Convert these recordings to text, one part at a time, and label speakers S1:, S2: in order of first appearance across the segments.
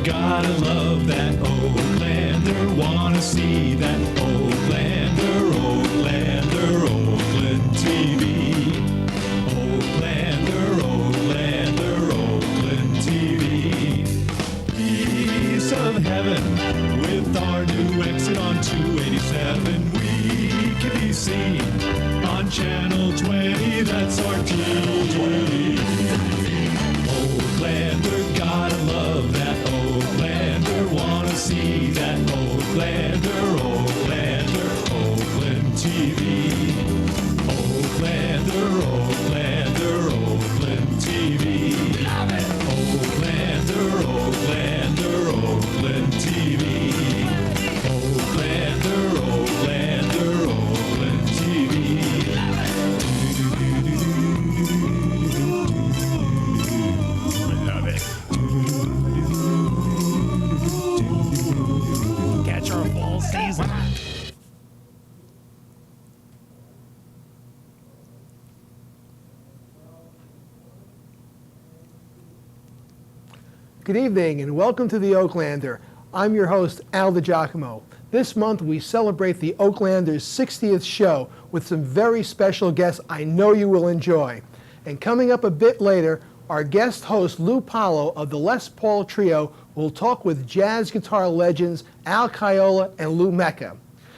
S1: gotta love that Oaklander. Wanna see that Oaklander, Oaklander, Oakland TV. Oaklander, Oaklander, Oakland TV. Piece of heaven with our new exit on 287. We can be seen on channel 20. That's our TV. Oaklander, gotta love that Oaklander. Wanna see that Oaklander, Oaklander, Oakland TV. Oaklander, Oaklander, Oakland TV. Oaklander, Oaklander, Oakland TV. Oaklander, Oaklander, Oakland TV. Love it. Catch our fall season.
S2: Good evening and welcome to the Oaklander. I'm your host, Al DiGiacomo. This month we celebrate the Oaklander's 60th show with some very special guests I know you will enjoy. And coming up a bit later, our guest host Lou Pallo of the Les Paul Trio will talk with jazz guitar legends Al Cialoa and Lou Mecca.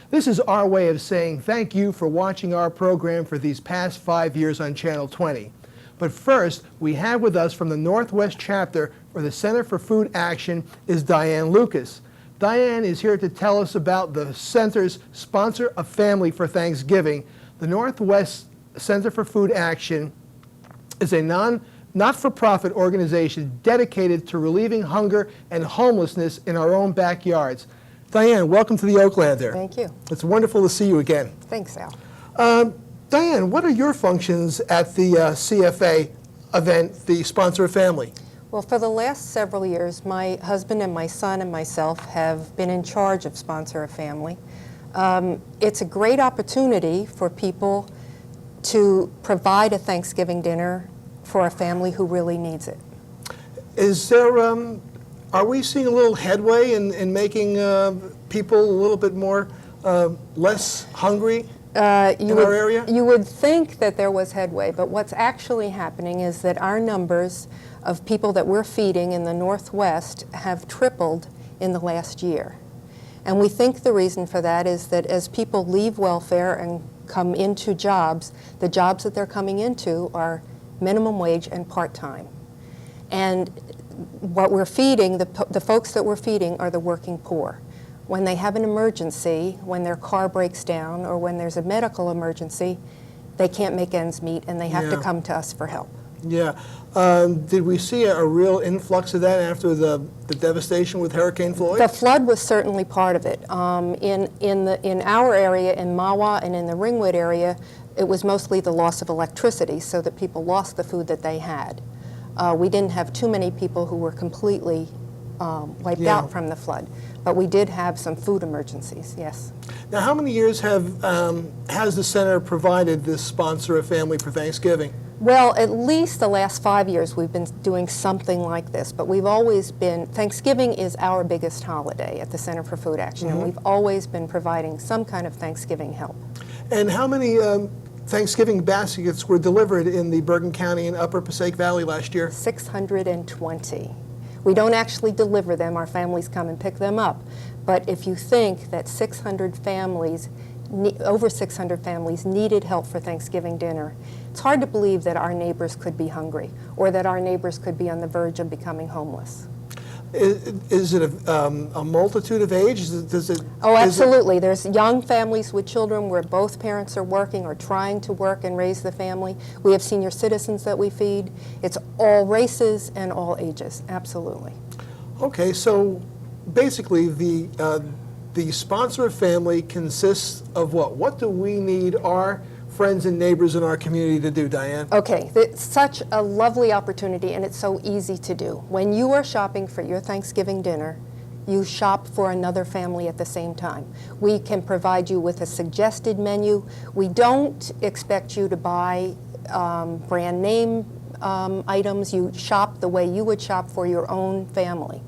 S2: This is our way of saying thank you for watching our program for these past 5 years on Channel 20. But first, we have with us from the Northwest chapter for the Center for Food Action is Diane Lucas. Diane is here to tell us about the center's sponsor of Family for Thanksgiving. The Northwest Center for Food Action is a not-for-profit organization dedicated to relieving hunger and homelessness in our own backyards. Diane, welcome to the Oaklander.
S3: Thank you.
S2: It's wonderful to see you again.
S3: Thanks, Al.
S2: Diane, what are your functions at the CFA event, the sponsor of Family?
S3: Well, for the last several years, my husband and my son and myself have been in charge of Sponsor of Family. It's a great opportunity for people to provide a Thanksgiving dinner for a family who really needs it.
S2: Is there, are we seeing a little headway in making people a little bit more, less hungry? In our area?
S3: You would think that there was headway, but what's actually happening is that our numbers of people that we're feeding in the Northwest have tripled in the last year. And we think the reason for that is that as people leave welfare and come into jobs, the jobs that they're coming into are minimum wage and part-time. And what we're feeding, the folks that we're feeding are the working poor. When they have an emergency, when their car breaks down, or when there's a medical emergency, they can't make ends meet and they have to come to us for help.
S2: Yeah. Did we see a real influx of that after the devastation with Hurricane Floyd?
S3: The flood was certainly part of it. In our area, in Mahwah and in the Ringwood area, it was mostly the loss of electricity, so that people lost the food that they had. We didn't have too many people who were completely wiped out from the flood, but we did have some food emergencies, yes.
S2: Now, how many years has the center provided this sponsor of Family for Thanksgiving?
S3: Well, at least the last 5 years we've been doing something like this, but we've always been, Thanksgiving is our biggest holiday at the Center for Food Action, and we've always been providing some kind of Thanksgiving help.
S2: And how many Thanksgiving baskets were delivered in the Bergen County and Upper Passaic Valley last year?
S3: 620. We don't actually deliver them, our families come and pick them up. But if you think that 600 families, over 600 families needed help for Thanksgiving dinner, it's hard to believe that our neighbors could be hungry or that our neighbors could be on the verge of becoming homeless.
S2: Is it a multitude of age?
S3: Oh, absolutely. There's young families with children where both parents are working or trying to work and raise the family. We have senior citizens that we feed. It's all races and all ages, absolutely.
S2: Okay, so basically the sponsor of Family consists of what? What do we need our friends and neighbors in our community to do, Diane?
S3: Okay, it's such a lovely opportunity and it's so easy to do. When you are shopping for your Thanksgiving dinner, you shop for another family at the same time. We can provide you with a suggested menu. We don't expect you to buy brand name items. You shop the way you would shop for your own family.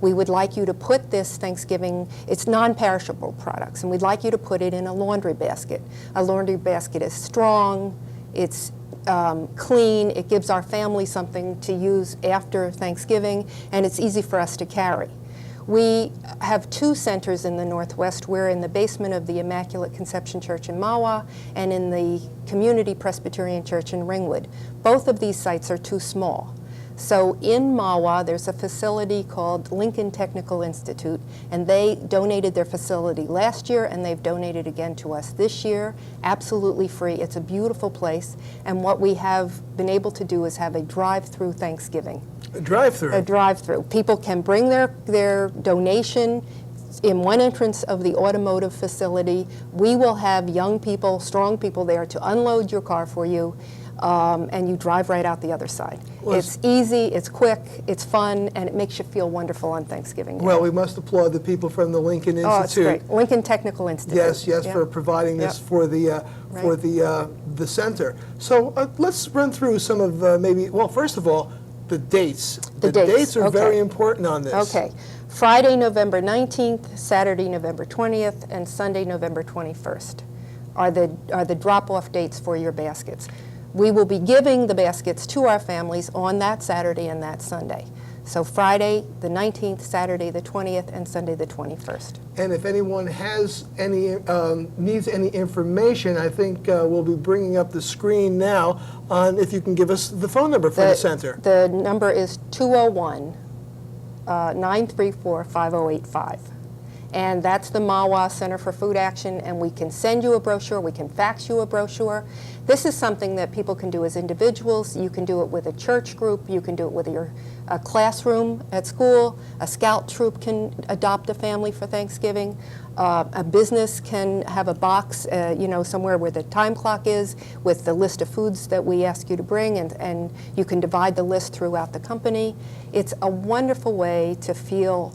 S3: We would like you to put this Thanksgiving, it's non-perishable products, and we'd like you to put it in a laundry basket. A laundry basket is strong, it's clean, it gives our family something to use after Thanksgiving, and it's easy for us to carry. We have 2 centers in the Northwest. We're in the basement of the Immaculate Conception Church in Mahwah and in the Community Presbyterian Church in Ringwood. Both of these sites are too small. So in Mahwah, there's a facility called Lincoln Technical Institute, and they donated their facility last year, and they've donated again to us this year, absolutely free. It's a beautiful place, and what we have been able to do is have a drive-through Thanksgiving.
S2: A drive-through?
S3: A drive-through. People can bring their donation in one entrance of the automotive facility. We will have young people, strong people there to unload your car for you, and you drive right out the other side.
S2: Well,
S3: it's easy, it's quick, it's fun, and it makes you feel wonderful on Thanksgiving Day.
S2: Well, we must applaud the people from the Lincoln Institute.
S3: Oh, it's great. Lincoln Technical Institute.
S2: Yes,
S3: Yeah.
S2: for providing this
S3: Yep.
S2: for the center. So let's run through some of maybe. Well, first of all, the dates.
S3: The dates,
S2: are
S3: okay.
S2: very important on this.
S3: Okay. Friday, November 19th, Saturday, November 20th, and Sunday, November 21st are the drop-off dates for your baskets. We will be giving the baskets to our families on that Saturday and that Sunday. So Friday the 19th, Saturday the 20th, and Sunday the 21st.
S2: And if anyone has any needs any information, I think we'll be bringing up the screen now on if you can give us the phone number for the center.
S3: The number is 201-934-5085. And that's the Mahwah Center for Food Action, and we can send you a brochure, we can fax you a brochure. This is something that people can do as individuals. You can do it with a church group, you can do it with your classroom at school, a scout troop can adopt a family for Thanksgiving, a business can have a box somewhere where the time clock is with the list of foods that we ask you to bring, and you can divide the list throughout the company. It's a wonderful way to feel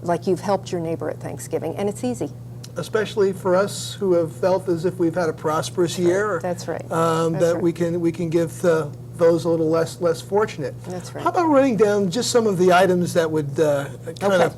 S3: like you've helped your neighbor at Thanksgiving, and it's easy.
S2: Especially for us who have felt as if we've had a prosperous year.
S3: That's right.
S2: That we can give those a little less fortunate.
S3: That's right.
S2: How about writing down just some of the items that would kind of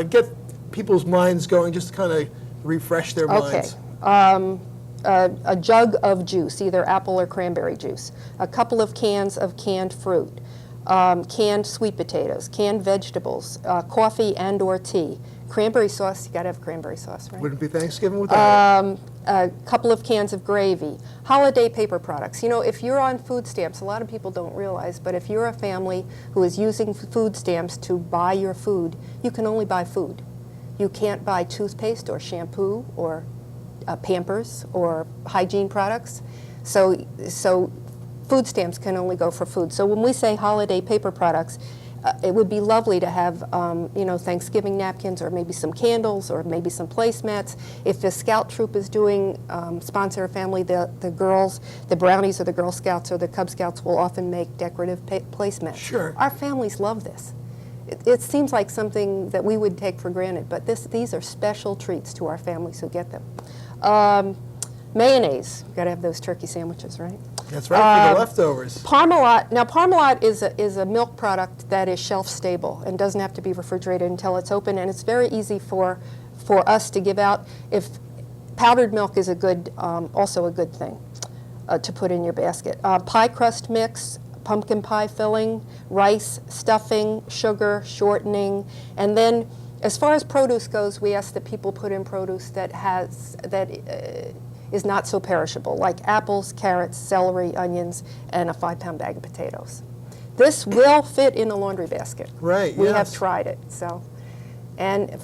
S2: get people's minds going, just to kind of refresh their minds?
S3: A jug of juice, either apple or cranberry juice, a couple of cans of canned fruit, canned sweet potatoes, canned vegetables, coffee and or tea. Cranberry sauce, you gotta have cranberry sauce, right?
S2: Wouldn't be Thanksgiving without it.
S3: A couple of cans of gravy, holiday paper products. You know, if you're on food stamps, a lot of people don't realize, but if you're a family who is using food stamps to buy your food, you can only buy food. You can't buy toothpaste or shampoo or Pampers or hygiene products. So food stamps can only go for food. So when we say holiday paper products, it would be lovely to have, Thanksgiving napkins, or maybe some candles, or maybe some placemats. If the Scout Troop is doing, sponsor a family, the girls, the Brownies or the Girl Scouts or the Cub Scouts will often make decorative placemats.
S2: Sure.
S3: Our families love this. It seems like something that we would take for granted, but these are special treats to our families who get them. Mayonnaise, you've got to have those turkey sandwiches, right?
S2: That's right, for the leftovers.
S3: Parmalat. Now, Parmalat is a milk product that is shelf stable and doesn't have to be refrigerated until it's open, and it's very easy for us to give out. If powdered milk is also a good thing to put in your basket. Pie crust mix, pumpkin pie filling, rice, stuffing, sugar, shortening, and then as far as produce goes, we ask that people put in produce that is not so perishable, like apples, carrots, celery, onions, and a 5-pound bag of potatoes. This will fit in a laundry basket.
S2: Right,
S3: We
S2: yes.
S3: have tried it, so. And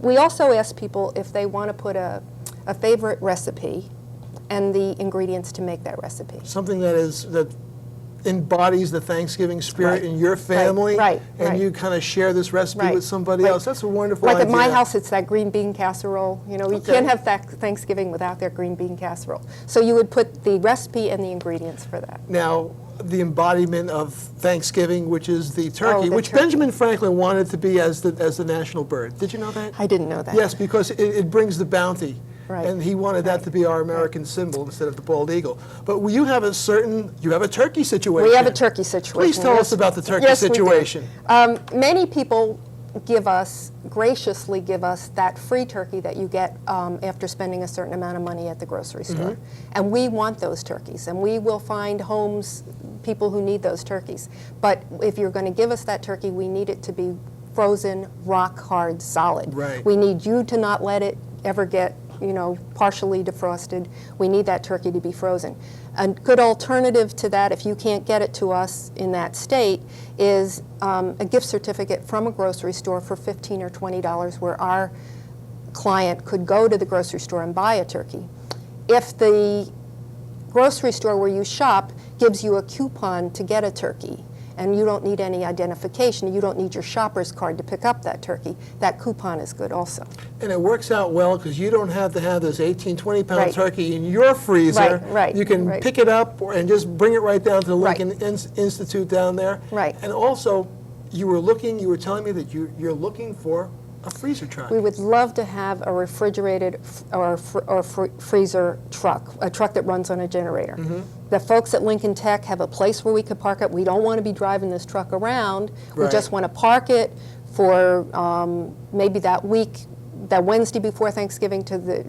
S3: we also ask people if they want to put a favorite recipe and the ingredients to make that recipe.
S2: Something that embodies the Thanksgiving spirit
S3: Right.
S2: in your family,
S3: Right.
S2: and you kind of share this recipe
S3: Right.
S2: with somebody
S3: Right.
S2: else. That's a wonderful
S3: Like
S2: idea.
S3: at my house, it's that green bean casserole. You know, you
S2: Okay.
S3: can't have Thanksgiving without their green bean casserole. So you would put the recipe and the ingredients for that.
S2: Now, the embodiment of Thanksgiving, which is the turkey,
S3: the
S2: which
S3: turkey.
S2: Benjamin Franklin wanted to be as the national bird. Did you know that?
S3: I didn't know that.
S2: Yes, because it brings the bounty.
S3: Right.
S2: And he wanted that to be our American symbol instead of the bald eagle. But you have a turkey situation.
S3: We have a turkey situation.
S2: Please tell
S3: Yes.
S2: us about the turkey
S3: Yes, we do.
S2: situation.
S3: Many people graciously give us that free turkey that you get after spending a certain amount of money at the grocery store. And we want those turkeys, and we will find homes, people who need those turkeys. But if you're going to give us that turkey, we need it to be frozen, rock hard, solid.
S2: Right.
S3: We need you to not let it ever get, you know, partially defrosted. We need that turkey to be frozen. A good alternative to that, if you can't get it to us in that state, is a gift certificate from a grocery store for $15 or $20 where our client could go to the grocery store and buy a turkey. If the grocery store where you shop gives you a coupon to get a turkey, and you don't need any identification, you don't need your shopper's card to pick up that turkey, that coupon is good also.
S2: And it works out well because you don't have to have this 18, 20-pound
S3: Right.
S2: turkey in your freezer.
S3: Right,
S2: You can
S3: right.
S2: pick it up and just bring it right down to the
S3: Right.
S2: Lincoln Institute down there.
S3: Right.
S2: And also, you were telling me that you're looking for a freezer truck.
S3: We would love to have a refrigerated freezer truck, a truck that runs on a generator. The folks at Lincoln Tech have a place where we could park it. We don't want to be driving this truck around. We
S2: Right.
S3: just want to park it for maybe that week, that Wednesday before Thanksgiving to the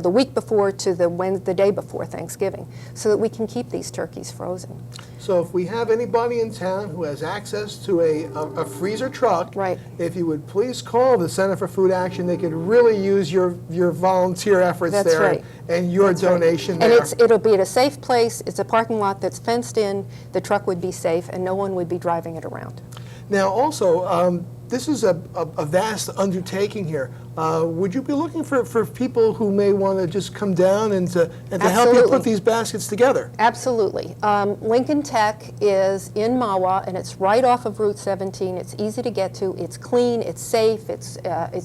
S3: week before to the day before Thanksgiving, so that we can keep these turkeys frozen.
S2: So if we have anybody in town who has access to a freezer truck,
S3: Right.
S2: if you would please call the Center for Food Action, they could really use your volunteer efforts
S3: That's
S2: there
S3: right.
S2: and your
S3: That's right.
S2: donation
S3: And
S2: there.
S3: it'll be at a safe place. It's a parking lot that's fenced in. The truck would be safe, and no one would be driving it around.
S2: Now, also, this is a vast undertaking here. Would you be looking for people who may want to just come down and to help you
S3: Absolutely.
S2: put these baskets together?
S3: Absolutely. Lincoln Tech is in Mahwah, and it's right off of Route 17. It's easy to get to. It's clean. It's safe. It's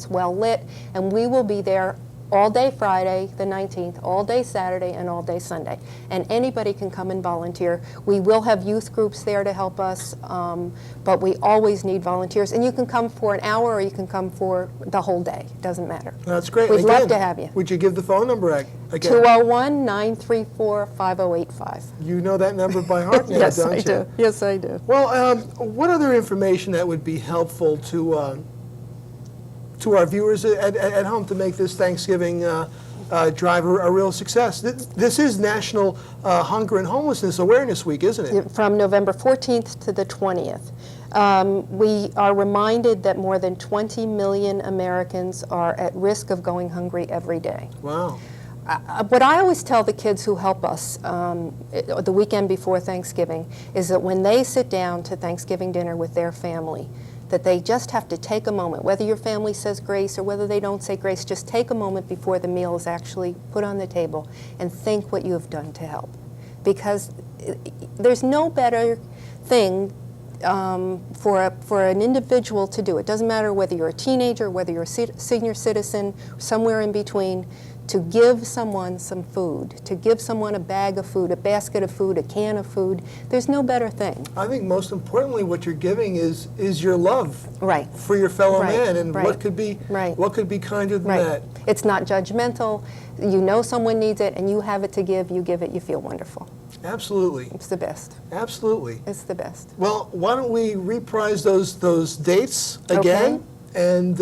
S3: well lit, and we will be there all day Friday, the 19th, all day Saturday, and all day Sunday. And anybody can come and volunteer. We will have youth groups there to help us, but we always need volunteers. And you can come for an hour or you can come for the whole day. Doesn't matter.
S2: That's great.
S3: We'd love
S2: Again,
S3: to have you.
S2: Would you give the phone number again?
S3: 201-934-5085.
S2: You know that number by heart now,
S3: Yes,
S2: don't
S3: I
S2: you?
S3: do. Yes, I do.
S2: Well, what other information that would be helpful to our viewers at home to make this Thanksgiving drive a real success? This is National Hunger and Homelessness Awareness Week, isn't it?
S3: From November 14th to the 20th. We are reminded that more than 20 million Americans are at risk of going hungry every day.
S2: Wow.
S3: What I always tell the kids who help us the weekend before Thanksgiving is that when they sit down to Thanksgiving dinner with their family, that they just have to take a moment, whether your family says grace or whether they don't say grace, just take a moment before the meal is actually put on the table and think what you have done to help. Because there's no better thing for an individual to do. It doesn't matter whether you're a teenager, whether you're a senior citizen, somewhere in between, to give someone some food, to give someone a bag of food, a basket of food, a can of food. There's no better thing.
S2: I think most importantly, what you're giving is your love
S3: Right.
S2: for your fellow
S3: Right,
S2: man, and
S3: right,
S2: what could be
S3: right.
S2: what could be kinder than
S3: Right.
S2: that?
S3: It's not judgmental. You know someone needs it and you have it to give, you give it, you feel wonderful.
S2: Absolutely,
S3: It's the best.
S2: absolutely.
S3: It's the best.
S2: Well, why don't we reprise those dates again? And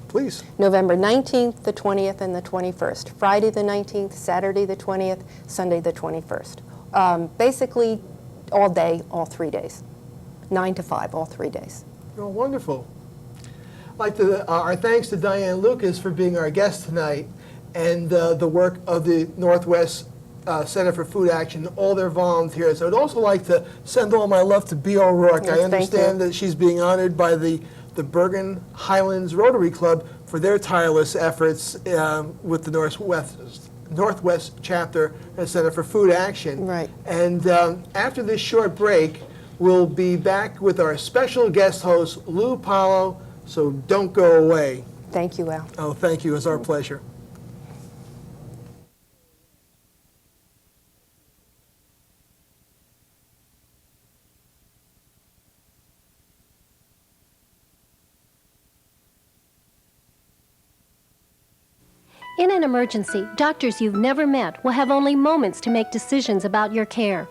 S2: please.
S3: November 19th, the 20th, and the 21st. Friday the 19th, Saturday the 20th, Sunday the 21st. Basically, all day, all 3 days. 9 to 5, all 3 days.
S2: Oh, wonderful. I'd like to our thanks to Diane Lucas for being our guest tonight, and the work of the Northwest Center for Food Action, all their volunteers. I would also like to send all my love to B. O'Rourke.
S3: Yes,
S2: I
S3: thank
S2: understand
S3: you.
S2: that she's being honored by the Bergen Highlands Rotary Club for their tireless efforts with the Northwest Chapter Center for Food Action.
S3: Right.
S2: And after this short break, we'll be back with our special guest host, Lou Pallo, so don't go away.
S3: Thank you, Al.
S2: Oh, thank you. It's our pleasure.
S4: In an emergency, doctors you've never met will have only moments to make decisions about your care.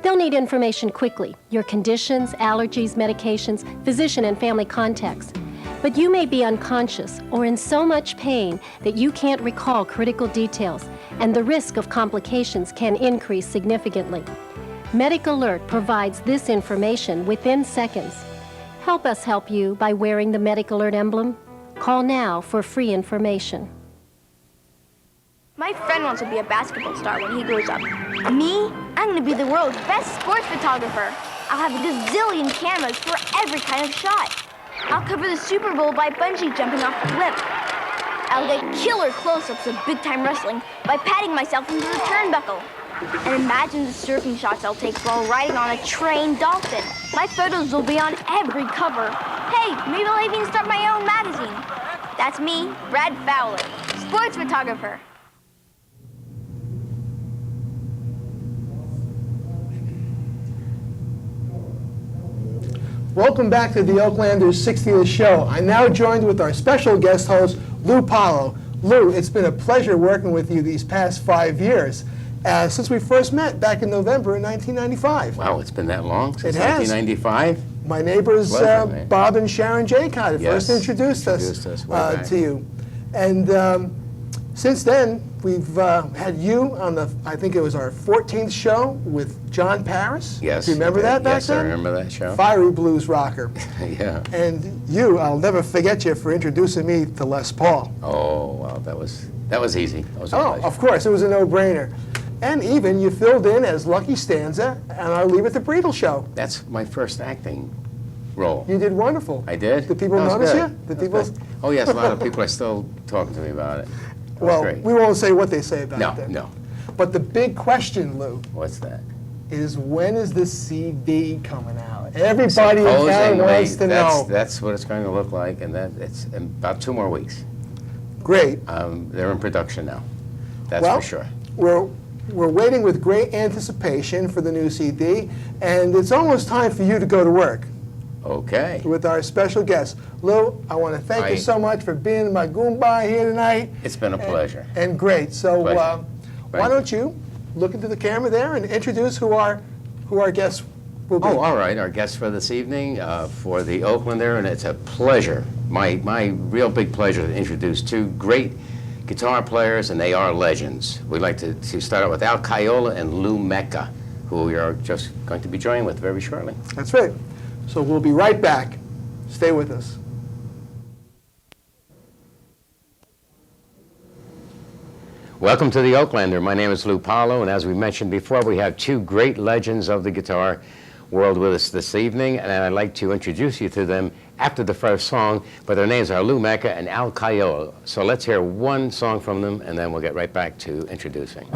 S4: They'll need information quickly, your conditions, allergies, medications, physician and family contacts. But you may be unconscious or in so much pain that you can't recall critical details, and the risk of complications can increase significantly. Medic Alert provides this information within seconds. Help us help you by wearing the Medic Alert emblem. Call now for free information.
S5: My friend wants to be a basketball star when he grows up. Me? I'm going to be the world's best sports photographer. I'll have a gazillion cameras for every kind of shot. I'll cover the Super Bowl by bungee jumping off the cliff. I'll get killer close-ups of big-time wrestling by patting myself into the turnbuckle. And imagine the surfing shots I'll take while riding on a trained dolphin. My photos will be on every cover. Hey, maybe I'll even start my own magazine. That's me, Brad Fowler, sports photographer.
S2: Welcome back to the Oaklanders 60th show. I'm now joined with our special guest host, Lou Pallo. Lou, it's been a pleasure working with you these past 5 years, since we first met back in November in 1995.
S6: Wow, it's been that long, since
S2: It has.
S6: 1995?
S2: My neighbors,
S6: Pleasure, man.
S2: Bob and Sharon Jaycott,
S6: Yes,
S2: first introduced us
S6: way back.
S2: to you. And since then, we've had you on the, I think it was our 14th show with John Paris.
S6: Yes.
S2: Do you remember that back
S6: yes,
S2: then?
S6: I remember that show.
S2: Fiery blues rocker.
S6: Yeah.
S2: And you, I'll never forget you for introducing me to Les Paul.
S6: Oh, well, that was easy. That was a
S2: Oh,
S6: pleasure.
S2: of course, it was a no-brainer. And even you filled in as Lucky Stanza on our Leave It to Breedle show.
S6: That's my first acting role.
S2: You did wonderful.
S6: I did?
S2: Did people
S6: That was
S2: notice
S6: good.
S2: you? Did
S6: That
S2: people?
S6: was good. Oh, yes, a lot of people are still talking to me about it. That was
S2: Well,
S6: great.
S2: we won't say what they say about
S6: No,
S2: it then.
S6: no.
S2: But the big question, Lou,
S6: What's that?
S2: is when is the CD coming out? Everybody in town
S6: Supposedly,
S2: wants to know.
S6: that's what it's going to look like, and that it's in about 2 more weeks.
S2: Great.
S6: They're in production now. That's
S2: Well,
S6: for sure.
S2: We're waiting with great anticipation for the new CD, and it's almost time for you to go to work
S6: Okay.
S2: with our special guest. Lou, I want to thank you
S6: Right.
S2: so much for being my Goomba here tonight.
S6: It's been a pleasure.
S2: And great. So
S6: Pleasure.
S2: why
S6: Thank
S2: don't you look into the camera there and introduce who our guests will be.
S6: Oh, all right. Our guest for this evening for the Oaklander, and it's a pleasure, my real big pleasure to introduce 2 great guitar players, and they are legends. We'd like to start out with Al Cialoa and Lou Mecca, who we are just going to be joining with very shortly.
S2: That's right. So we'll be right back. Stay with us.
S6: Welcome to the Oaklander. My name is Lou Pallo, and as we mentioned before, we have 2 great legends of the guitar world with us this evening, and I'd like to introduce you to them after the first song, but their names are Lou Mecca and Al Cialoa. So let's hear one song from them, and then we'll get right back to introducing.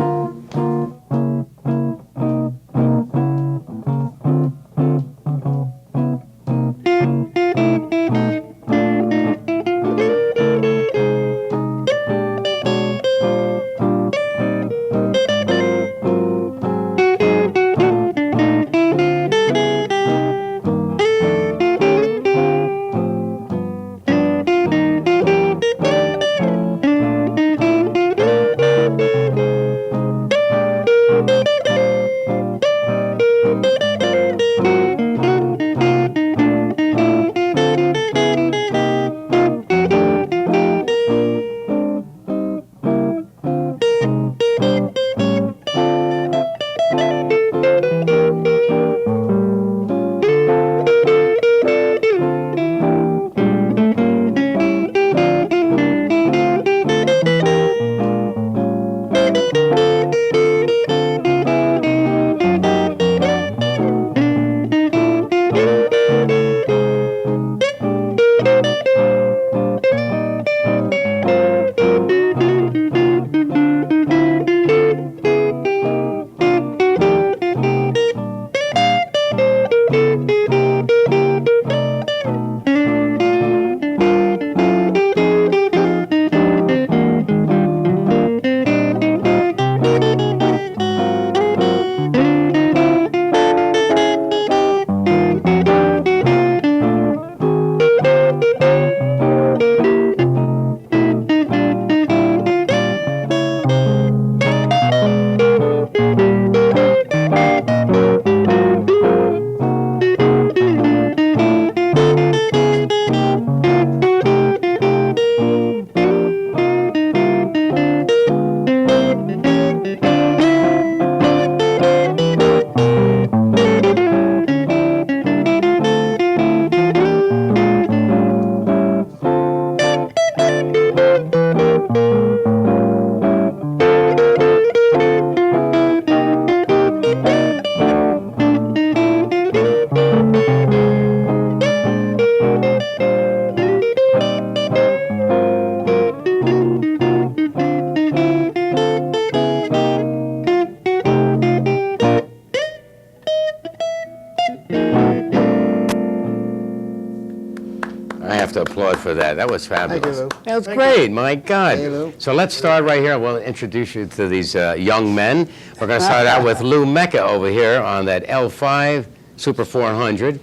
S6: that. That was fabulous.
S2: Lou.
S6: That was great, my God.
S7: Hey, Lou.
S6: So let's start right here. We'll introduce you to these young men. We're going to start out with Lou Mecca over here on that L5 Super 400.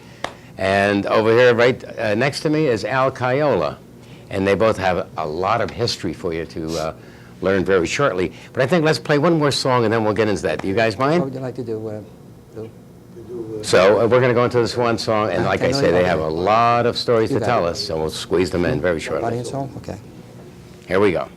S6: And over here, right next to me, is Al Cialoa. And they both have a lot of history for you to learn very shortly. But I think let's play one more song and then we'll get into that. Do you guys mind?
S7: What would you like to do, Lou?
S6: So we're going to go into this one song, and like I say, they have a lot of stories to
S7: got
S6: tell
S7: it.
S6: us, so we'll squeeze them in very shortly.
S7: Audience hall? Okay.
S6: Here we go.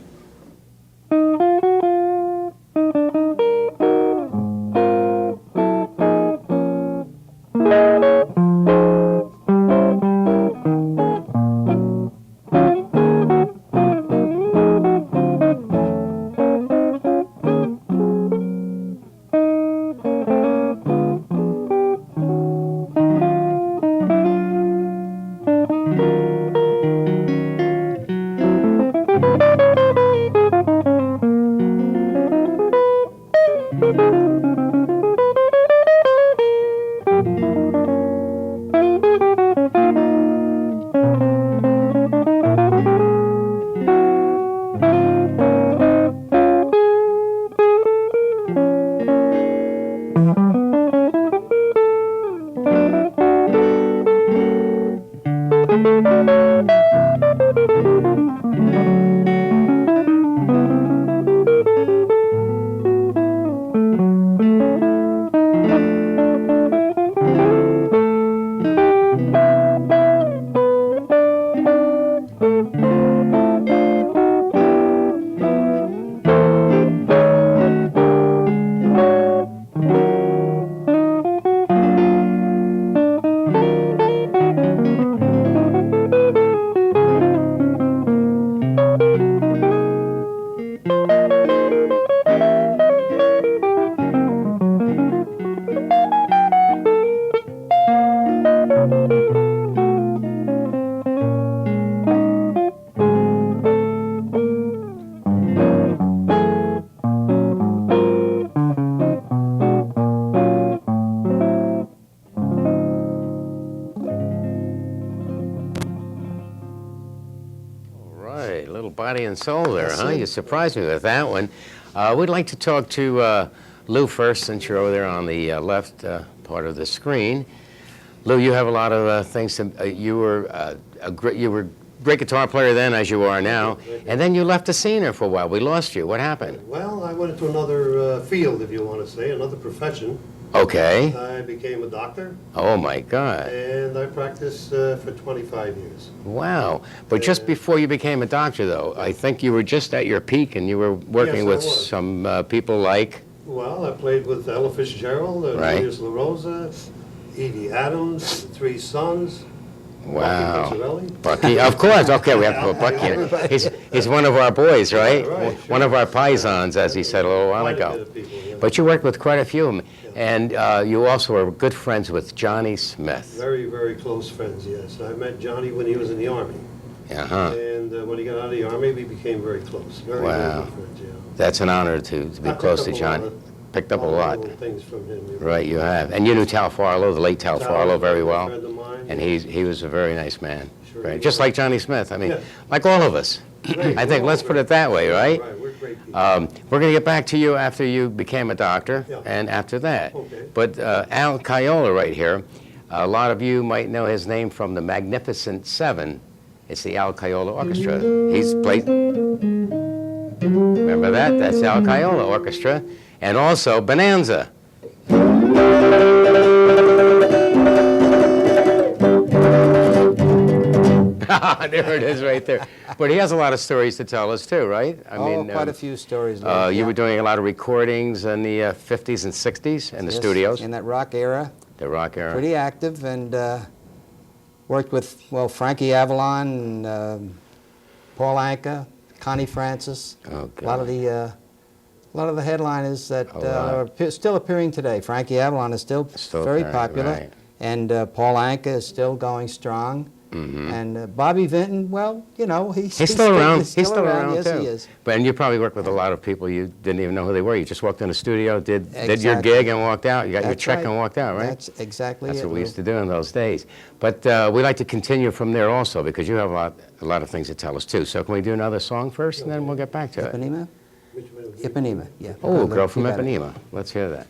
S6: Body and soul there, huh? You surprised me with that one. We'd like to talk to Lou first, since you're over there on the left part of the screen. Lou, you have a lot of things to, you were a great guitar player then, as you are now, and then you left the scene there for a while. We lost you. What happened?
S8: Well, I went into another field, if you want to say, another profession.
S6: Okay.
S8: I became a doctor,
S6: Oh my God.
S8: and I practiced for 25 years.
S6: Wow. But just before you became a doctor, though, I think you were just at your peak, and you were working
S8: Yes, I
S6: with
S8: was.
S6: some people like.
S8: Well, I played with Ella Fitzgerald,
S6: Right.
S8: Julius LaRosa, Edie Adams, the Three Sons,
S6: Wow.
S8: Bucky Pizzarelli.
S6: Bucky, of course. Okay, we have to put Bucky in. He's one of our boys, right?
S8: Yeah, right,
S6: One of our paisans, as he said a little while
S8: Quite a
S6: ago.
S8: bit of people, yeah.
S6: But you worked with quite a few of them. And you also were good friends with Johnny Smith.
S8: Very, very close friends, yes. I met Johnny when he was in the Army.
S6: Uh-huh.
S8: And when he got out of the Army, we became very close. Very,
S6: Wow.
S8: very good friends, yeah.
S6: That's an honor to be
S8: I
S6: close to
S8: picked up
S6: Johnny. Picked up a lot.
S8: little things from him.
S6: Right, you have. And you knew Tal Farlow, the late Tal Farlow, very well.
S8: Friend of mine.
S6: And he was a very nice man.
S8: Sure
S6: Right.
S8: he
S6: Just
S8: was.
S6: like Johnny Smith. I mean,
S8: Yeah.
S6: like all of us.
S8: Great.
S6: I think,
S8: We're
S6: let's
S8: all
S6: put it that way, right?
S8: Right, we're great people.
S6: We're going to get back to you after you became a doctor,
S8: Yeah.
S6: and after that.
S8: Okay.
S6: But Al Cialoa right here, a lot of you might know his name from the Magnificent Seven. It's the Al Cialoa Orchestra. He's played. Remember that? That's Al Cialoa Orchestra. And also Bonanza. There it is right there. But he has a lot of stories to tell us too, right? I
S7: Quite a few stories. Lou.
S6: You
S7: Yeah.
S6: were doing a lot of recordings in the 50s and 60s in the
S7: Yes,
S6: studios,
S7: in that rock era.
S6: the rock era.
S7: Pretty active, and worked with, well, Frankie Avalon, and, Paul Anka, Connie Francis.
S6: Oh,
S7: A lot of the headliners that
S6: A lot.
S7: are still appearing today. Frankie Avalon is still
S6: Still
S7: very
S6: appearing,
S7: popular,
S6: right.
S7: and Paul Anka is still going strong. And Bobby Vinton, well, you know, he's
S6: still around. He's still
S7: around.
S6: around
S7: Yes,
S6: too.
S7: he is.
S6: But and you probably worked with a lot of people you didn't even know who they were. You just walked in the studio, did your
S7: Exactly.
S6: gig, and walked out. You got your
S7: That's
S6: check
S7: right.
S6: and walked out, right?
S7: That's exactly
S6: That's
S7: it,
S6: what we
S7: Lou.
S6: used to do in those days. But we like to continue from there also because you have a lot of things to tell us too. So can we do another song first, and then we'll get back to it?
S7: Ipanema?
S8: Which one?
S7: Ipanema, yeah.
S6: Oh,
S7: Good,
S6: Girl
S7: Lou.
S6: from
S7: You got it.
S6: Ipanema. Let's hear that.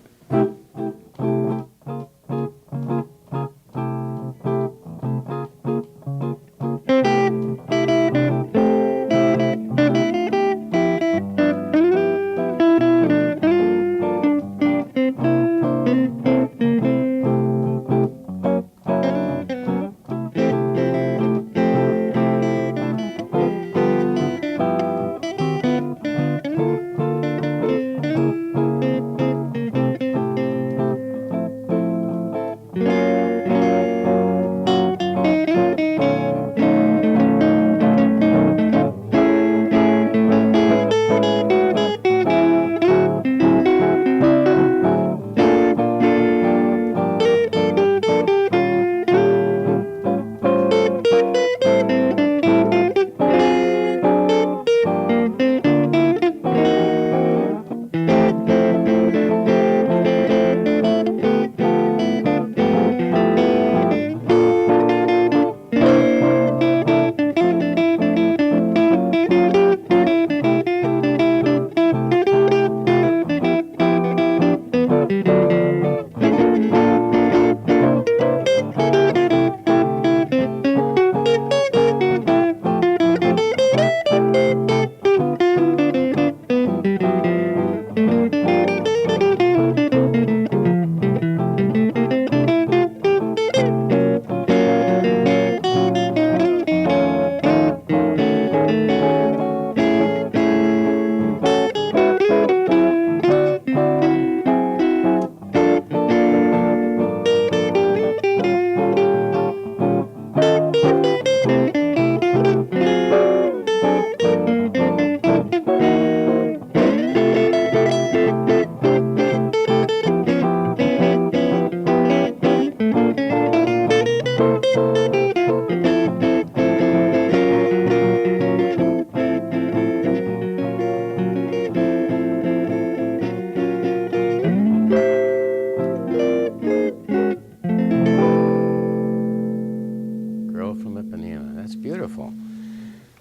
S6: Beautiful.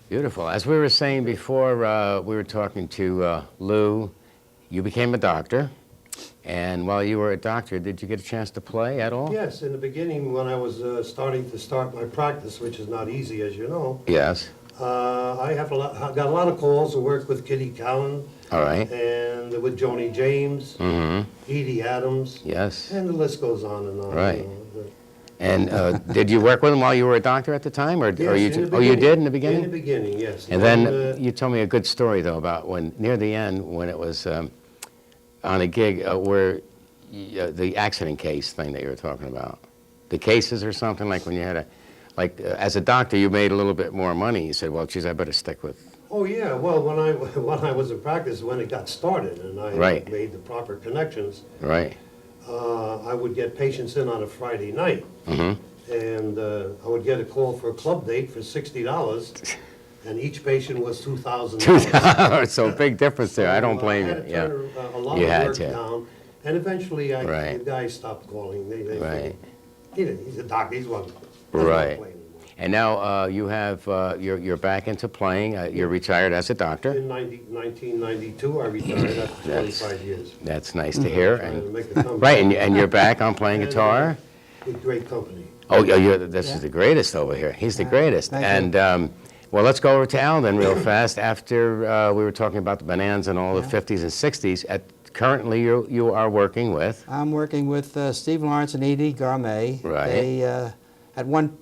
S6: Beautiful. As we were saying before, we were talking to Lou. You became a doctor. And while you were a doctor, did you get a chance to play at all?
S8: Yes, in the beginning when I was starting to start my practice, which is not easy, as you know.
S6: Yes.
S8: I got a lot of calls to work with Kitty Callan.
S6: All right.
S8: And with Joni James, Edie Adams.
S6: Yes.
S8: And the list goes on and on.
S6: Right.
S8: You know.
S6: And did you work with them while you were a doctor at the time, or
S8: Yes,
S6: or you?
S8: in the
S6: Oh, you
S8: beginning.
S6: did in the beginning.
S8: In the beginning, yes.
S6: And then you told me a good story though about when near the end when it was on a gig where the accident case thing that you were talking about, the cases or something like when you had as a doctor you made a little bit more money. You said, well, geez, I better stick with.
S8: Oh yeah, well when I was in practice, when it got started and I
S6: Right.
S8: made the proper connections,
S6: Right.
S8: I would get patients in on a Friday night, and I would get a call for a club date for $60, and each patient was $2,000.
S6: So big difference there. I don't blame
S8: I
S6: you.
S8: had to
S6: Yeah.
S8: turn a lot
S6: You
S8: of
S6: had
S8: work
S6: to.
S8: down, and eventually
S6: Right.
S8: the guys stopped calling. They
S6: Right.
S8: figured, he's a doctor, he's one.
S6: Right. And now you have you're back into playing. You're retired as a doctor.
S8: In 1992, I retired after 25 years.
S6: That's nice to hear.
S8: Trying to
S6: And,
S8: make a comeback.
S6: right, and you're back on playing
S8: And,
S6: guitar.
S8: With great company.
S6: Oh, yeah, this is the greatest over here. He's the greatest.
S7: Thank you.
S6: And well, let's go over to Al then real fast. After we were talking about the Bonanza and all the 50s and 60s, currently you are working with.
S7: I'm working with Steve Lawrence and Edie Gourmet.
S6: Right.
S7: They, at one,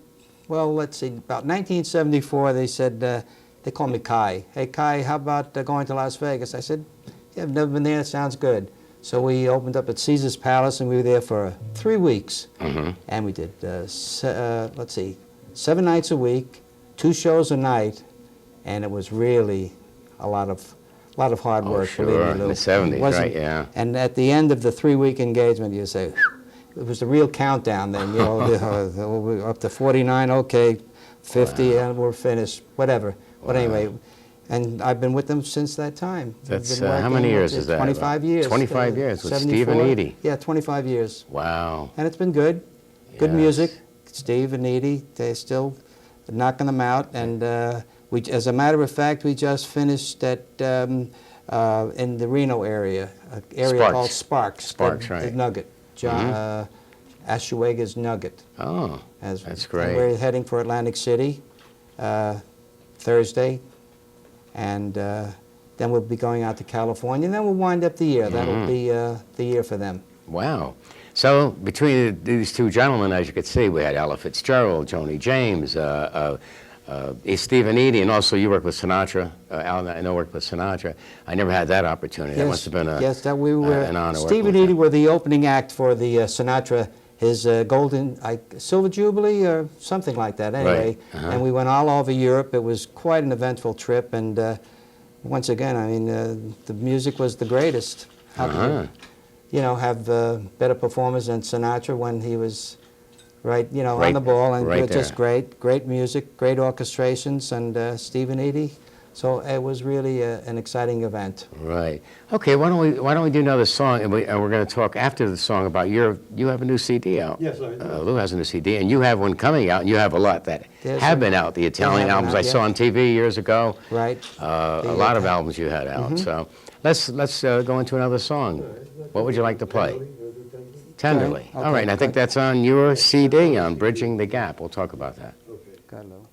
S7: well, let's see, about 1974, they said, they called me Kai. Hey, Kai, how about going to Las Vegas? I said, yeah, I've never been there. It sounds good. So we opened up at Caesar's Palace, and we were there for 3 weeks. And we did, let's see, 7 nights a week, 2 shows a night, and it was really a lot of hard work.
S6: Sure,
S7: believe me,
S6: in
S7: Lou.
S6: the 70s,
S7: It wasn't-
S6: right, yeah.
S7: And at the end of the 3-week engagement, you say, it was the real countdown then, you know, up to 49, okay, 50, and we're finished, whatever. But anyway, and I've been with them since that time.
S6: That's
S7: We've been
S6: how many
S7: working
S6: years is that?
S7: 25 years.
S6: 25 years with
S7: 74.
S6: Steve and Edie.
S7: Yeah, 25 years.
S6: Wow.
S7: And it's been good. Good
S6: Yes.
S7: music. Steve and Edie, they're still knocking them out. And as a matter of fact, we just finished at in the Reno area, an area
S6: Sparks.
S7: called Sparks.
S6: Sparks,
S7: the
S6: right.
S7: Nugget. Ashuega's Nugget.
S6: Oh,
S7: As
S6: that's
S7: and
S6: great.
S7: we're heading for Atlantic City Thursday, and then we'll be going out to California, and then we'll wind up the year. That'll be the year for them.
S6: Wow. So between these two gentlemen, as you could see, we had Ella Fitzgerald, Joni James, Steve and Edie, and also you worked with Sinatra. Al, I know, worked with Sinatra. I never had that opportunity. That must have been
S7: yes, that we were.
S6: an honor.
S7: Steve and Edie were the opening act for the Sinatra, his Silver Jubilee or something like that. Anyway, and we went all over Europe. It was quite an eventful trip, and once again, I mean, the music was the greatest. How could you know, have better performers than Sinatra when he was right on the ball, and
S6: right
S7: it was just great music, great orchestrations, and Steve and Edie. So it was really an exciting event.
S6: Right. Okay. Why don't we do another song, and we're going to talk after the song about you have a new CD out.
S8: Yes, I do.
S6: Lou has a new CD, and you have one coming out, and you have a lot that have been out. The Italian
S7: have
S6: albums
S7: been
S6: I
S7: out,
S6: saw on TV years ago.
S7: Right.
S6: A lot of albums you had out. So let's go into another song. What would you like to play? Tenderly.
S7: Okay,
S6: All right, and I think that's on your CD on Bridging the Gap. We'll talk about that.
S7: Got Lou.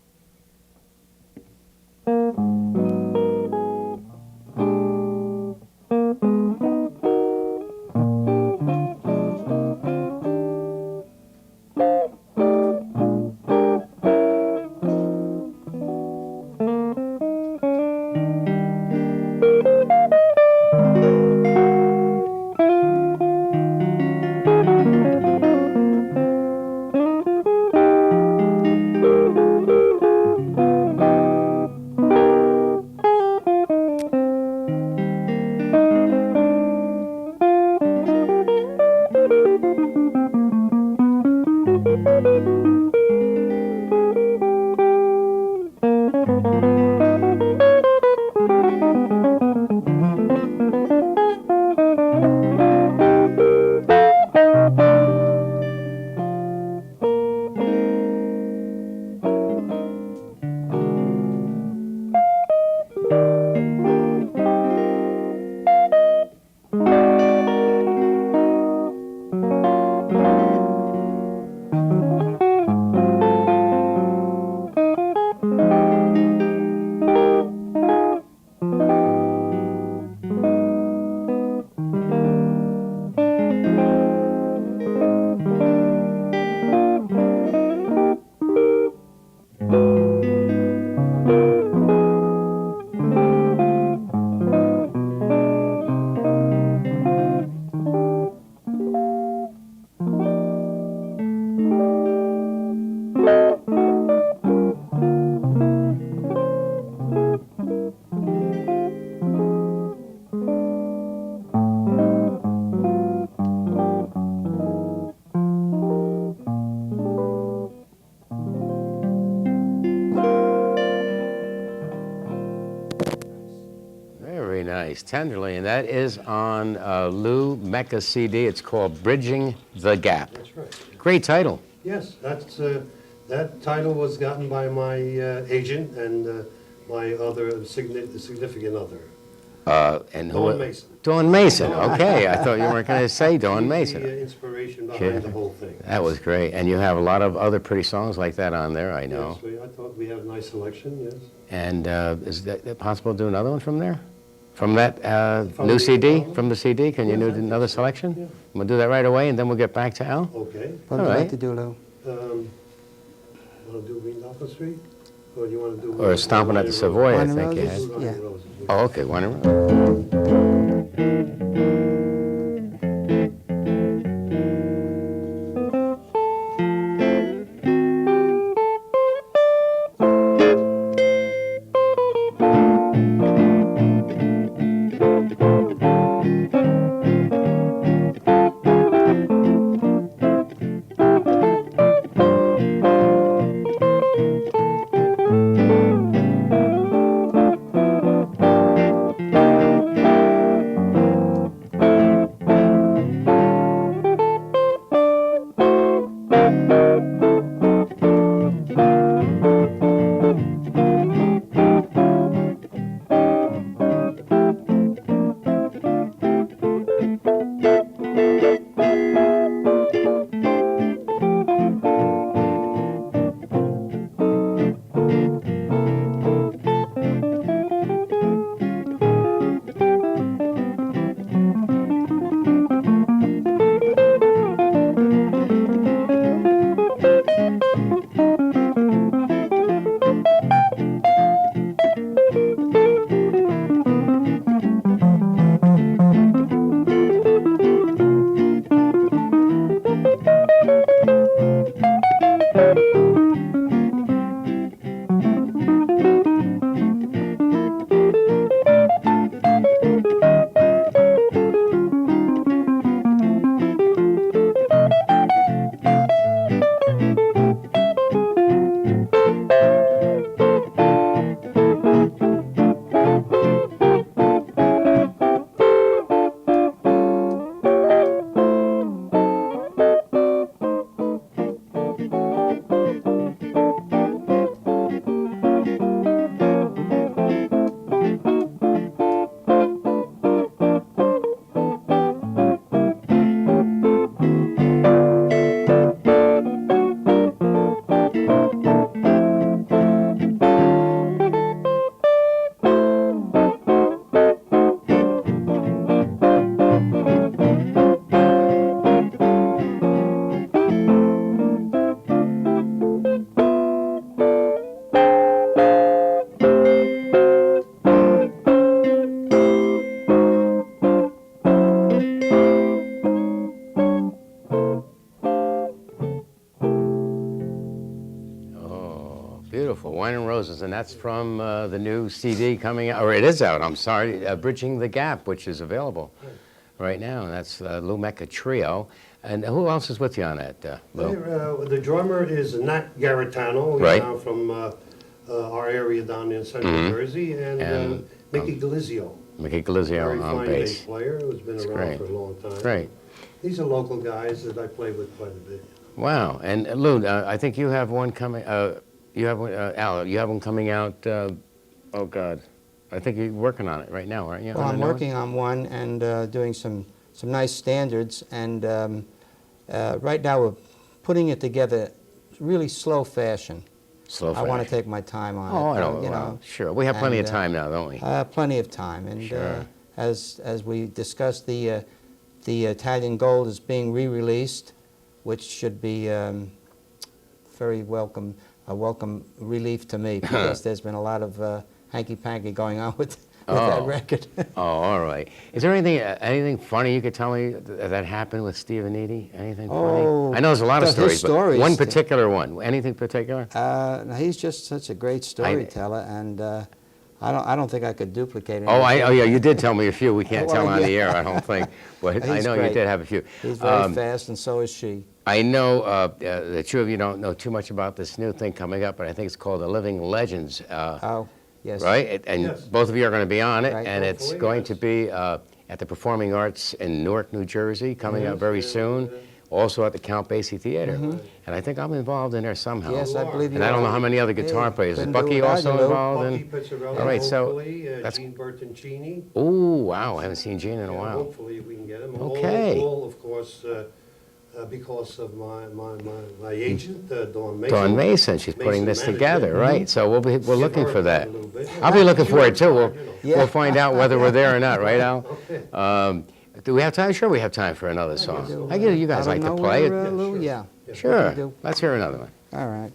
S6: Very nice, Tenderly, and that is on Lou Mecca CD. It's called Bridging the Gap.
S8: That's right.
S6: Great title.
S8: Yes, that title was gotten by my agent and my other significant other.
S6: And
S8: Dawn Mason.
S6: Dawn Mason, okay. I thought you weren't going to say Dawn
S8: He's
S6: Mason.
S8: the inspiration behind the whole thing.
S6: That was great. And you have a lot of other pretty songs like that on there, I know.
S8: Yes, I thought we have a nice selection, yes.
S6: And is that possible to do another one from there? From that
S8: From
S6: new
S8: the
S6: CD?
S8: album?
S6: From the CD? Can you
S8: Yes,
S6: do
S8: I think
S6: another
S8: so.
S6: selection?
S8: Yeah.
S6: We'll do that right away, and then we'll get back to Al.
S8: Okay.
S7: What would
S6: All
S7: you
S6: right.
S7: like to do, Lou?
S8: Want to do Green Dolphin Street? Or do you want to do...
S6: Or Stomping at the Savoy, I
S7: Wine and
S6: think you had.
S7: Roses?
S8: Wine
S7: Yeah.
S8: and Roses.
S6: Oh, okay, Wine and Roses. and that's from the new CD coming out, or it is out, I'm sorry, Bridging the Gap, which is available right now, and that's Lou Mecca Trio. And who else is with you on that, Lou?
S8: The drummer is Nat Garitano. He's
S6: Right.
S8: down from our area down in Central Jersey, and Mickey Galizio.
S6: Mickey Galizio
S8: Very
S6: on
S8: fine
S6: bass.
S8: bass player who's been around
S6: great.
S8: for a long time.
S6: Great.
S8: These are local guys that I play with quite a bit.
S6: Wow. And Lou, I think you have one coming, you have one, Al, you have one coming out, oh God, I think you're working on it right now, aren't you?
S7: Well,
S6: On
S7: I'm
S6: a new one?
S7: working on one and doing some nice standards, and right now we're putting it together really slow fashion.
S6: Slow
S7: I want to
S6: fashion.
S7: take my time on
S6: Oh,
S7: it.
S6: I know,
S7: you
S6: well,
S7: know.
S6: sure. We have plenty of
S7: And,
S6: time now, don't we?
S7: Plenty of time, and
S6: Sure.
S7: as we discussed, the Italian Gold is being re-released, which should be very welcome, a welcome relief to me, because there's been a lot of hanky-panky going on with that record.
S6: Oh, all right. Is there anything funny you could tell me that happened with Steve and Edie? Anything
S7: Oh,
S6: funny? I know there's a lot of
S7: his
S6: stories, but one
S7: stories.
S6: particular one. Anything particular?
S7: Now, he's just such a great storyteller, and I don't think I could duplicate it.
S6: Oh, yeah, you did tell me a few. We can't
S7: Well,
S6: tell on the
S7: yeah.
S6: air, I don't think. But I
S7: He's
S6: know you
S7: great.
S6: did have a few.
S7: He's very fast, and so is she.
S6: I know the two of you don't know too much about this new thing coming up, but I think it's called the Living Legends.
S7: Oh, yes.
S6: Right? And
S8: Yes.
S6: both of you are going to be on it,
S7: Right.
S6: and it's
S8: Hopefully,
S6: going
S8: yes.
S6: to be at the Performing Arts in Newark, New Jersey, coming up very soon. Also at the Count Basie Theater. And I think I'm involved in there somehow.
S7: Yes, I believe you
S6: And I don't know
S7: are.
S6: how many other guitar
S7: Yeah,
S6: players. Is
S7: couldn't do
S6: Bucky
S7: without
S6: also
S7: you, Lou.
S6: involved?
S8: Bucky
S6: in?
S8: Pizzarelli,
S6: All right, so
S8: hopefully,
S6: that's-
S8: Gene Bertoncini.
S6: Oh, wow, I haven't seen Gene in a
S8: Yeah,
S6: while.
S8: hopefully we can get him.
S6: Okay.
S8: All of course, because of my agent, Dawn Mason.
S6: Dawn Mason, she's putting this
S8: Management.
S6: together, right? So we're
S8: Give
S6: looking
S8: her
S6: for
S8: a
S6: that.
S8: little bit.
S6: I'll be looking for it too.
S8: You know.
S7: Yeah.
S6: We'll find out whether we're there or not, right, Al?
S8: Okay.
S6: Do we have time? Sure, we have time for another song. I get you guys
S7: Out
S6: like
S7: of
S6: to play
S7: nowhere,
S6: it.
S7: Lou?
S8: sure.
S7: Yeah.
S6: Sure.
S7: we do.
S6: Let's hear another one.
S7: All right.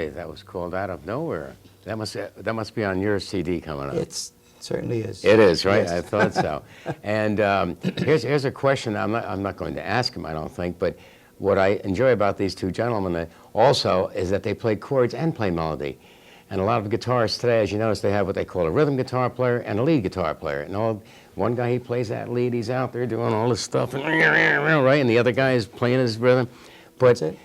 S6: boy, that was called Out of Nowhere. That must be on your CD coming up.
S7: It certainly is.
S6: It is, right?
S7: Yes.
S6: I thought so. And here's a question I'm not going to ask him, I don't think, but what I enjoy about these two gentlemen also is that they play chords and play melody. And a lot of guitarists today, as you notice, they have what they call a rhythm guitar player and a lead guitar player. And one guy, he plays that lead, he's out there doing all this stuff, and, right? And the other guy is playing his rhythm. But
S7: That's it.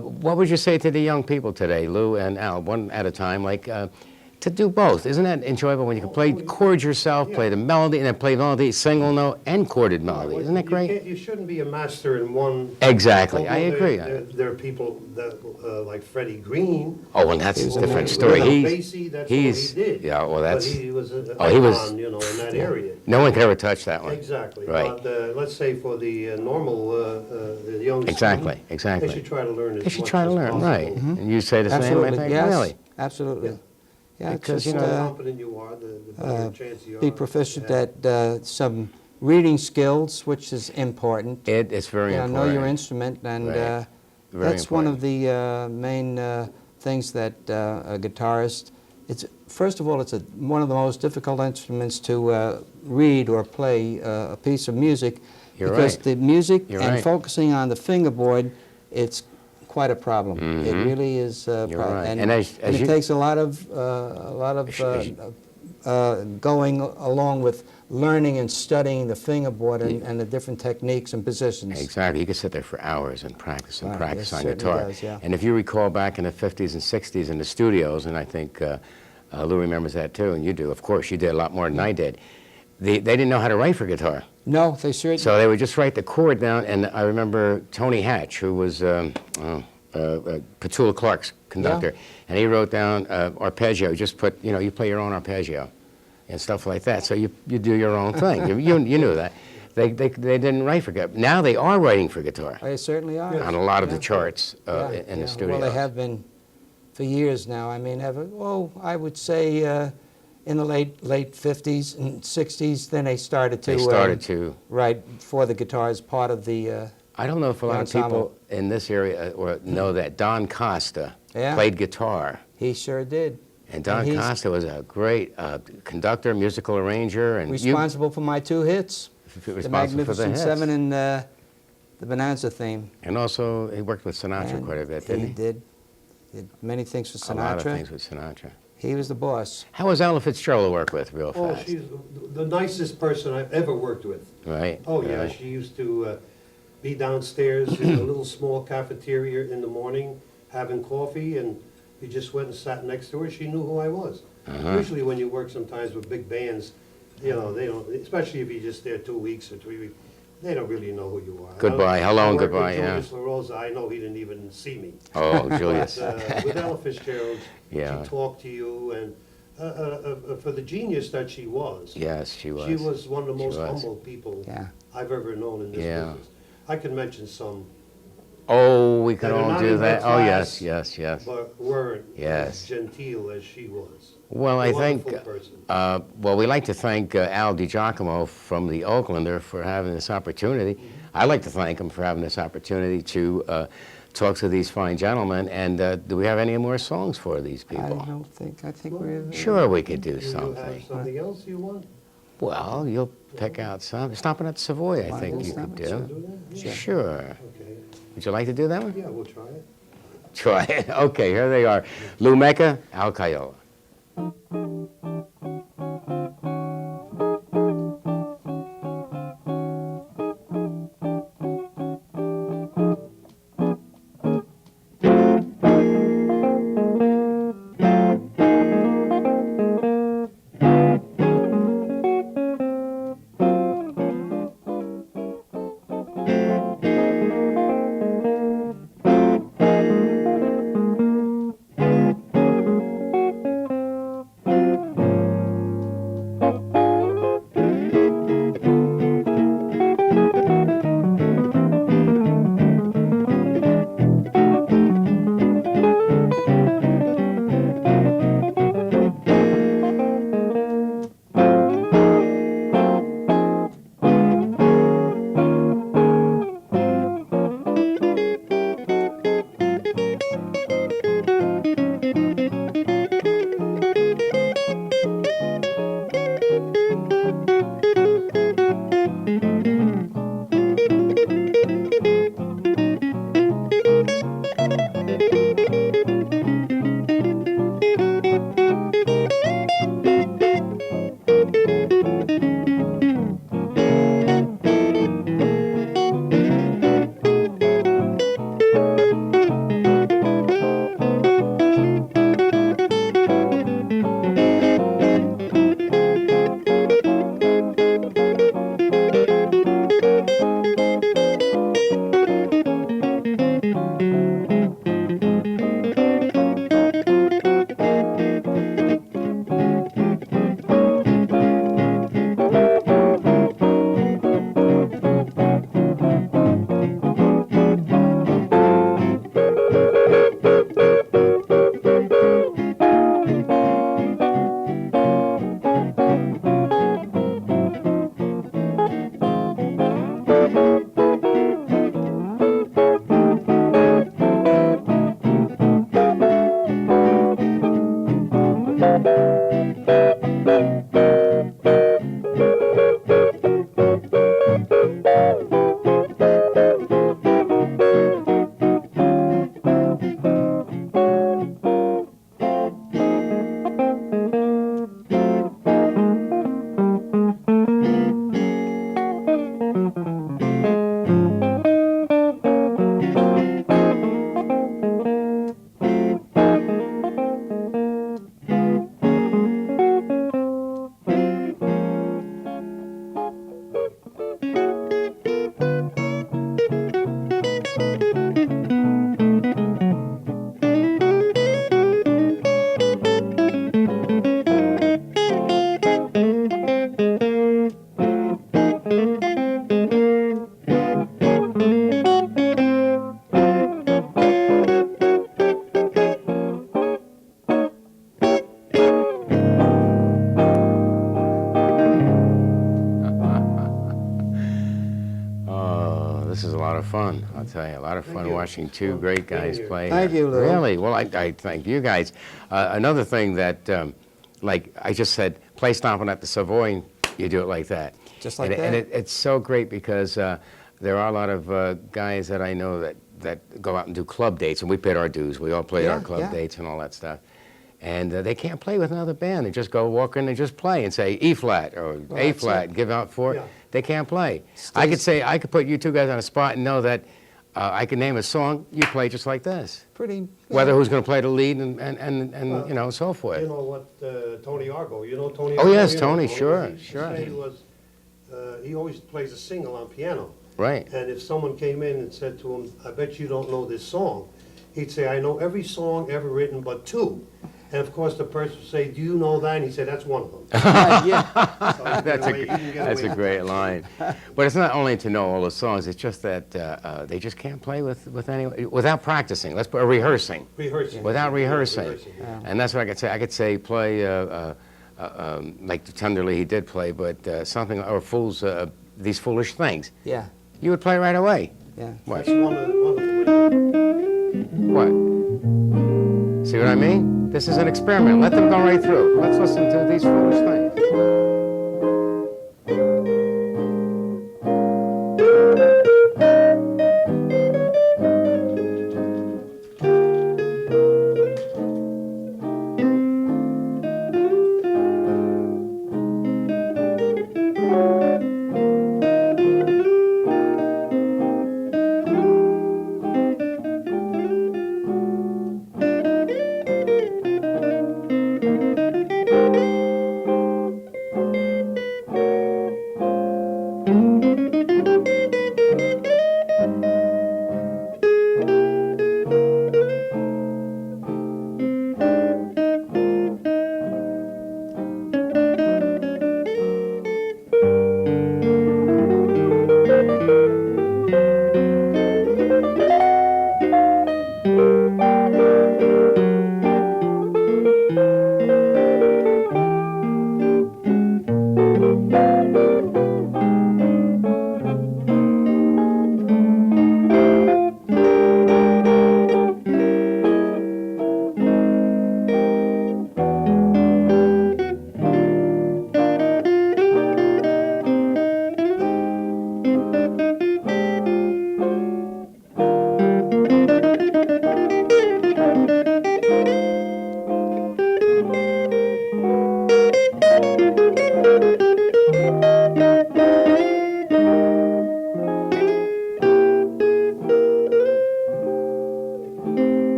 S6: what would you say to the young people today, Lou and Al, one at a time, like to do both? Isn't that enjoyable when you can play chords yourself, play the melody, and then play melody, single note, and chorded melody? Isn't that great?
S8: You shouldn't be a master in one.
S6: Exactly, I agree.
S8: There are people that, like Freddie Green.
S6: Oh, well, that's a different story.
S8: That's what he did.
S6: Yeah, well, that's.
S8: But he was an
S6: he was.
S8: icon, in that area.
S6: No one could ever touch that one.
S8: Exactly.
S6: Right.
S8: But let's say for the normal, the young
S6: Exactly,
S8: student,
S6: exactly.
S8: they should try to learn as
S6: They should
S8: much
S6: try to
S8: as
S6: learn,
S8: possible.
S6: right? And you say the same, I
S7: Absolutely.
S6: think,
S7: Yes.
S6: really.
S7: Absolutely.
S8: Yeah.
S7: Yeah,
S6: Because,
S7: just,
S8: The more competent you are, the better chance you are.
S7: be proficient
S8: Yeah.
S7: at some reading skills, which is important.
S6: It's very important.
S7: Know your instrument, and
S6: Right. Very
S7: that's one of
S6: important.
S7: the main things that a guitarist. First of all, it's one of the most difficult instruments to read or play a piece of music,
S6: You're
S7: because
S6: right.
S7: the music
S6: You're
S7: and
S6: right.
S7: focusing on the fingerboard, it's quite a problem. It really is a
S6: You're
S7: problem,
S6: right.
S7: and,
S6: And as
S7: it
S6: you-
S7: takes a lot of going along with learning and studying the fingerboard and the different techniques and positions.
S6: Exactly. You could sit there for hours and practice
S7: Right,
S6: practice
S7: yes,
S6: on
S7: certainly
S6: guitar.
S7: does, yeah.
S6: And if you recall back in the 50s and 60s in the studios, and I think Lou remembers that too, and you do, of course, you did a lot more than I did. They didn't know how to write for guitar.
S7: No, they sure.
S6: So they would just write the chord down, and I remember Tony Hatch, who was Petula Clark's conductor, and he wrote down arpeggio. Just put, you play your own arpeggio and stuff like that. So you do your own thing. you knew that. They didn't write for guitar. Now they are writing for guitar
S7: They certainly are.
S6: on a lot of the charts
S7: Yeah,
S6: in
S7: yeah.
S6: the studio.
S7: Well, they have been for years now. I mean, I would say in the late 50s and 60s, then they started to write for the guitar as part of the
S6: I don't know if a lot of
S7: ensemble.
S6: people in this area know that Don Costa played guitar.
S7: He sure did.
S6: And Don
S7: he's
S6: Costa was a great conductor, musical arranger, and
S7: Responsible for my two hits, The
S6: responsible for the
S7: Magnificent
S6: hits.
S7: Seven and the Bonanza theme.
S6: And also, he worked with Sinatra
S7: And
S6: quite a bit, didn't he?
S7: did many things for
S6: A lot of
S7: Sinatra.
S6: things with Sinatra.
S7: He was the boss.
S6: How was Ella Fitzgerald to work with, real
S8: Oh,
S6: fast?
S8: she's the nicest person I've ever worked with.
S6: Right?
S8: Oh, yeah,
S6: right.
S8: she used to be downstairs in a little small cafeteria in the morning having coffee, and you just went and sat next to her. She knew who I was. Usually when you work sometimes with big bands, they don't, especially if you're just there 2 weeks or 3 weeks, they don't really know who you are.
S6: Goodbye. Hello and
S8: I worked
S6: goodbye,
S8: with
S6: yeah.
S8: Julius LaRosa, I know he didn't even see me.
S6: Oh, Julius.
S8: But with Ella Fitzgerald,
S6: Yeah.
S8: she talked to you, and for the genius that she was,
S6: Yes, she was.
S8: she was one of the
S6: She
S8: most
S6: was.
S8: humble people
S7: Yeah.
S8: I've ever known in this
S6: Yeah.
S8: business. I can mention some,
S6: Oh, we can
S8: That are
S6: all
S8: not
S6: do
S8: in
S6: that.
S8: her
S6: Oh,
S8: class,
S6: yes, yes.
S8: but weren't
S6: Yes.
S8: as genteel as she was.
S6: Well, I think,
S8: Wonderful person.
S6: well, we like to thank Al DiGiacomo from the Oaklander for having this opportunity. I'd like to thank him for having this opportunity to talk to these fine gentlemen. And do we have any more songs for these
S7: I
S6: people?
S7: think we're...
S6: Sure, we could do
S8: Do you have
S6: something.
S8: something else you want?
S6: Well, you'll pick out some. Stopping at Savoy, I think you could do.
S8: Do that?
S6: Sure.
S8: Okay,
S6: Would you like to do that one?
S8: yeah, we'll try it.
S6: Try it. Okay, here they are. Lou Mecca, Al Cialoa. tell you, a lot of
S8: Thank
S6: fun
S8: you.
S6: watching
S8: It's
S6: two
S8: fun
S6: great
S8: being
S6: guys
S8: here.
S6: play.
S7: Thank you, Lou.
S6: Really? Well, I thank you guys. Another thing that, like I just said, play stomping at the Savoy, you do it like that.
S7: Just like
S6: and,
S7: that.
S6: And it's so great because there are a lot of guys that I know that go out and do club dates, and we paid our dues. We all played our
S7: Yeah,
S6: club
S7: yeah.
S6: dates and all that stuff. And they can't play with another band. They just go walk in and just play and say E flat or A
S7: that's
S6: flat,
S7: it.
S6: give out four.
S8: Yeah.
S6: They can't play. I could say, I could put you two guys on a spot and know that I can name a song, you play just like this.
S7: Pretty.
S6: Whether who's going to play the lead and
S8: Well,
S6: you know, so forth.
S8: You know what, Tony Argo, you know Tony
S6: Oh,
S8: Argo?
S6: yes,
S8: You know
S6: Tony, sure,
S8: He
S6: sure.
S8: said he always plays a single on piano.
S6: Right.
S8: And if someone came in and said to him, I bet you don't know this song, he'd say, I know every song ever written but two. And of course, the person would say, do you know that? And he'd say, that's one of them. So
S6: That's a great line. But it's not only to know all the songs, it's just that they just can't play without practicing. Let's put rehearsing.
S8: Rehearsing.
S6: Without rehearsing.
S8: Yeah.
S6: And that's what I could say. I could say play, like Tenderly he did play, but something, or Fools, These Foolish Things.
S7: Yeah,
S6: You would play right away.
S7: yeah.
S6: What?
S8: That's one of the
S6: What? See what I mean? This is an experiment. Let them go right through. Let's listen to These Foolish Things.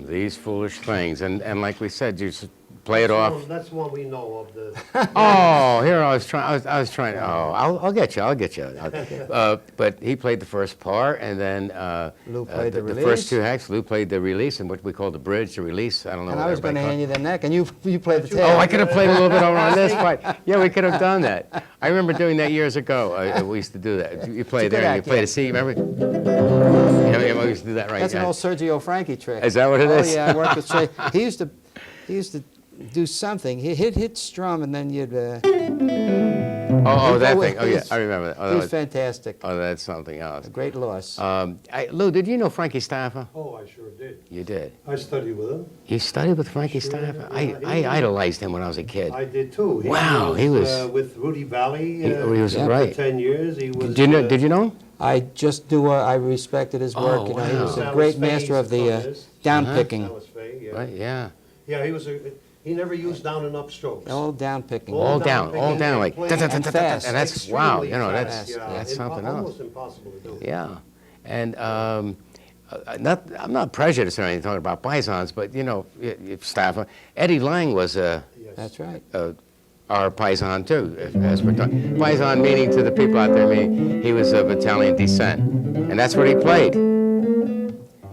S6: These Foolish Things. And like we said, you just play it off.
S8: That's one we know of.
S6: Oh, here I was trying. Oh, I'll get you. But he played the first part, and then
S7: Lou played the
S6: the
S7: release.
S6: first two acts. Lou played the release, and what we call the bridge, the release. I don't know.
S7: And
S6: what
S7: I was going to
S6: everybody
S7: hand you the neck, and you played the tail.
S6: Oh, I could have played a little bit over on this part. Yeah, we could have done that. I remember doing that years ago. We used to do that. You play
S7: It's a good
S6: there, and you
S7: act,
S6: play
S7: yeah.
S6: the C. Remember? Yeah, we used to do that right.
S7: That's an
S6: yeah.
S7: old Sergio Frankie trick.
S6: Is that what it is?
S7: Oh yeah, I worked with Trey. He used to do something. He hit strum, and then you'd.
S6: Oh, that
S7: go
S6: thing.
S7: with
S6: Oh, yeah,
S7: his-
S6: I remember that. Oh,
S7: He
S6: that
S7: was
S6: was,
S7: fantastic.
S6: oh, that's something else.
S7: A great loss.
S6: Lou, did you know Frankie Staffer?
S8: Oh, I sure did.
S6: You did.
S8: I studied with him.
S6: You studied with Frankie
S8: Sure,
S6: Staffer?
S8: yeah,
S6: I idolized him when I was a kid.
S8: I did too.
S6: Wow, he was-
S8: with Rudy Valley.
S6: He was
S8: for
S6: right.
S8: 10 years. He was.
S6: Did you know him?
S7: I just knew. I respected his work.
S6: Oh,
S7: You know, he was
S6: wow.
S7: a great
S8: Alice
S7: master
S8: Faye's
S7: of the
S8: accompanist.
S7: down
S6: Uh-huh.
S7: picking.
S8: Alice Faye, yeah.
S6: Right, yeah.
S8: Yeah, he never used down and up strokes.
S7: All down picking.
S6: All down, like,
S8: playing
S7: fast.
S6: and that's, wow, you know, that's
S8: extremely fast, yeah.
S6: something else.
S8: Almost impossible to do.
S6: Yeah, and I'm not prejudiced or anything talking about Pisons, but you know, Staffer, Eddie Lang was
S8: Yes.
S7: That's right.
S6: our Paisan too, as we're talking. Paisan meaning to the people out there, meaning he was of Italian descent, and that's what he played.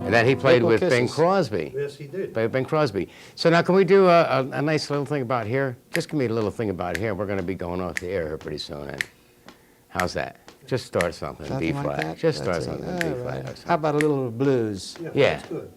S6: And then he played
S7: April
S6: with Bing
S7: Kisses.
S6: Crosby.
S8: Yes, he did.
S6: By Bing Crosby. So now can we do a nice little thing about here? Just give me a little thing about here. We're going to be going off the air here pretty soon. And how's that? Just start something,
S7: Something
S6: B
S7: like
S6: flat.
S7: that?
S6: Just start
S7: Let's see.
S6: something, B
S7: All
S6: flat.
S7: right.
S6: or something.
S7: How about a little blues?
S6: Yeah.
S8: That's good.